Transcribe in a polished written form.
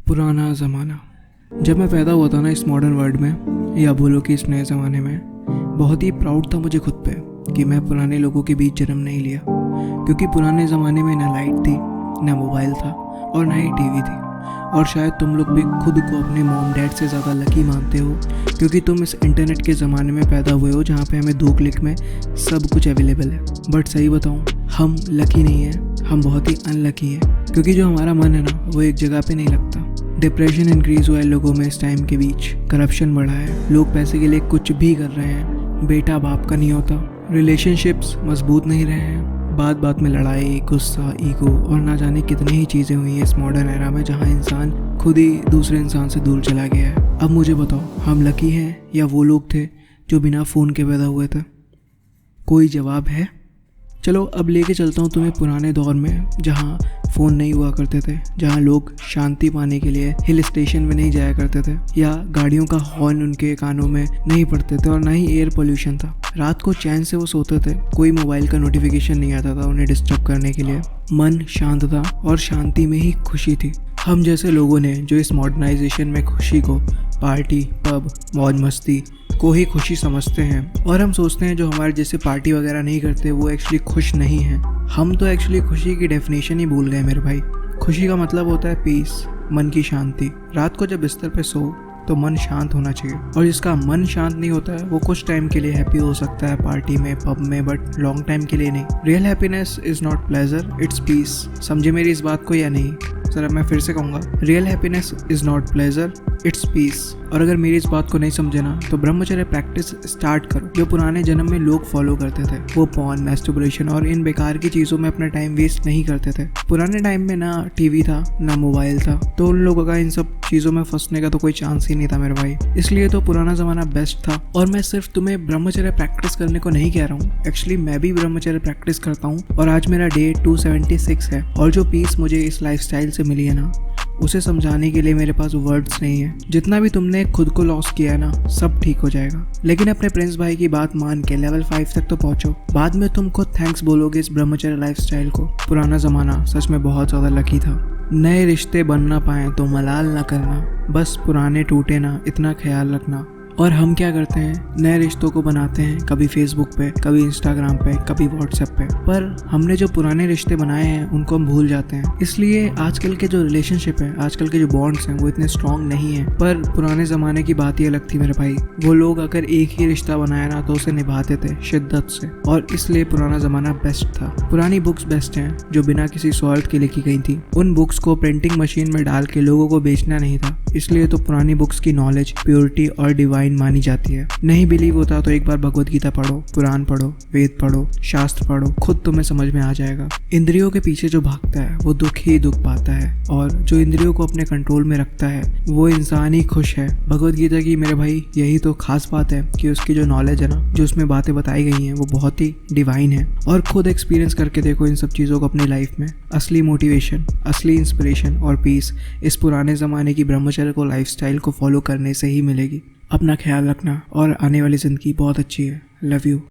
पुराना ज़माना। जब मैं पैदा हुआ था ना इस मॉडर्न वर्ल्ड में, या बोलो कि इस नए ज़माने में, बहुत ही प्राउड था मुझे खुद पे कि मैं पुराने लोगों के बीच जन्म नहीं लिया। क्योंकि पुराने ज़माने में ना लाइट थी, ना मोबाइल था और ना ही टीवी थी। और शायद तुम लोग भी खुद को अपने मॉम डैड से ज़्यादा लकी मानते हो, क्योंकि तुम इस इंटरनेट के ज़माने में पैदा हुए हो जहाँ पे हमें 2 क्लिक में सब कुछ अवेलेबल है। बट सही बताऊँ, हम लकी नहीं हैं, हम बहुत ही अनलकी हैं। क्योंकि जो हमारा मन है ना, वो एक जगह पे नहीं लगता। डिप्रेशन इंक्रीज़ हुआ है लोगों में इस टाइम के बीच, करप्शन बढ़ा है, लोग पैसे के लिए कुछ भी कर रहे हैं, बेटा बाप का नहीं होता, रिलेशनशिप्स मजबूत नहीं रहे हैं, बात बात में लड़ाई, गुस्सा, ईगो और ना जाने कितनी ही चीज़ें हुई हैं इस मॉडर्न एरा में, जहाँ इंसान खुद ही दूसरे इंसान से दूर चला गया है। अब मुझे बताओ, हम लकी हैं या वो लोग थे जो बिना फ़ोन के पैदा हुए थे? कोई जवाब है? चलो अब लेके चलता हूँ तुम्हें पुराने दौर में, जहाँ फ़ोन नहीं हुआ करते थे, जहाँ लोग शांति पाने के लिए हिल स्टेशन में नहीं जाया करते थे, या गाड़ियों का हॉर्न उनके कानों में नहीं पड़ते थे, और ना ही एयर पोल्यूशन था। रात को चैन से वो सोते थे, कोई मोबाइल का नोटिफिकेशन नहीं आता था उन्हें डिस्टर्ब करने के लिए। मन शांत था और शांति में ही खुशी थी। हम जैसे लोगों ने जो इस मॉडर्नाइजेशन में खुशी को पार्टी, पब, मौज मस्ती को ही खुशी समझते हैं, और हम सोचते हैं जो हमारे जैसे पार्टी वगैरह नहीं करते वो एक्चुअली खुश नहीं हैं। हम तो एक्चुअली खुशी की डेफिनेशन ही भूल गए मेरे भाई। खुशी का मतलब होता है पीस, मन की शांति। रात को जब बिस्तर पे सो तो मन शांत होना चाहिए, और जिसका मन शांत नहीं होता है वो कुछ टाइम के लिए हैप्पी हो सकता है पार्टी में, पब में, बट लॉन्ग टाइम के लिए नहीं। Real happiness is not pleasure, it's peace. समझे मेरी इस बात को या नहीं? सर मैं फिर से कहूँगा, real happiness is not pleasure, it's peace. और अगर मेरी इस बात को नहीं समझे ना, तो ब्रह्मचर्य प्रैक्टिस स्टार्ट करो जो पुराने जन्म में लोग फॉलो करते थे। वो पॉर्न, मैस्टरबेशन और इन बेकार की चीज़ों में अपना टाइम वेस्ट नहीं करते थे। पुराने टाइम में ना टीवी था, ना मोबाइल था, तो उन लोगों का इन सब चीज़ों में फंसने का तो कोई चांस ही नहीं था मेरे भाई। इसलिए तो पुराना ज़माना बेस्ट था। और मैं सिर्फ तुम्हें ब्रह्मचर्य प्रैक्टिस करने को नहीं कह रहा हूँ, एक्चुअली मैं भी ब्रह्मचर्य प्रैक्टिस करता हूँ, और आज मेरा डे 276 है। और जो पीस मुझे इस लाइफस्टाइल से मिली है ना, उसे समझाने के लिए मेरे पास वर्ड्स नहीं है। जितना भी तुमने खुद को लॉस किया है ना, सब ठीक हो जाएगा। लेकिन अपने प्रिंस भाई की बात मान के लेवल 5 तक तो पहुंचो, बाद में तुम खुद थैंक्स बोलोगे इस ब्रह्मचर्य लाइफस्टाइल को। पुराना ज़माना सच में बहुत ज़्यादा लकी था। नए रिश्ते बन ना पाए तो मलाल ना करना, बस पुराने टूटे ना, इतना ख्याल रखना। और हम क्या करते हैं, नए रिश्तों को बनाते हैं, कभी फेसबुक पे, कभी इंस्टाग्राम पे, कभी व्हाट्सएप पे, पर हमने जो पुराने रिश्ते बनाए हैं उनको हम भूल जाते हैं। इसलिए आजकल के जो रिलेशनशिप है, आजकल के जो बॉन्ड्स हैं, वो इतने स्ट्रॉन्ग नहीं है। पर पुराने ज़माने की बात ही अलग थी मेरे भाई। वो लोग अगर एक ही रिश्ता बनाया ना तो उसे निभाते थे शिद्दत से, और इसलिए पुराना ज़माना बेस्ट था। पुरानी बुक्स बेस्ट हैं जो बिना किसी स्वार्थ के लिखी गई थी। उन बुक्स को प्रिंटिंग मशीन में डाल के लोगों को बेचना नहीं था, इसलिए तो पुरानी बुक्स की नॉलेज, प्योरिटी और डिवाइन मानी जाती है। नहीं बिलीव होता तो एक बार भगवत गीता पढ़ो, पुराण पढ़ो, वेद पढ़ो, शास्त्र पढ़ो, खुद तुम्हें समझ में आ जाएगा। इंद्रियों के पीछे जो भागता है वो दुख ही दुख पाता है, और जो इंद्रियों को अपने कंट्रोल में रखता है वो इंसान ही खुश है। भगवत गीता की मेरे भाई यही तो खास बात है कि उसकी जो नॉलेज है ना, जो उसमें बातें बताई गई हैं, वो बहुत ही डिवाइन है। और खुद एक्सपीरियंस करके देखो इन सब चीज़ों को अपनी लाइफ में। असली मोटिवेशन, असली इंस्पिरेशन और पीस इस पुराने ज़माने की ब्रह्मचर्य को, लाइफस्टाइल को फॉलो करने से ही मिलेगी। अपना ख्याल रखना, और आने वाली ज़िंदगी बहुत अच्छी है। Love you.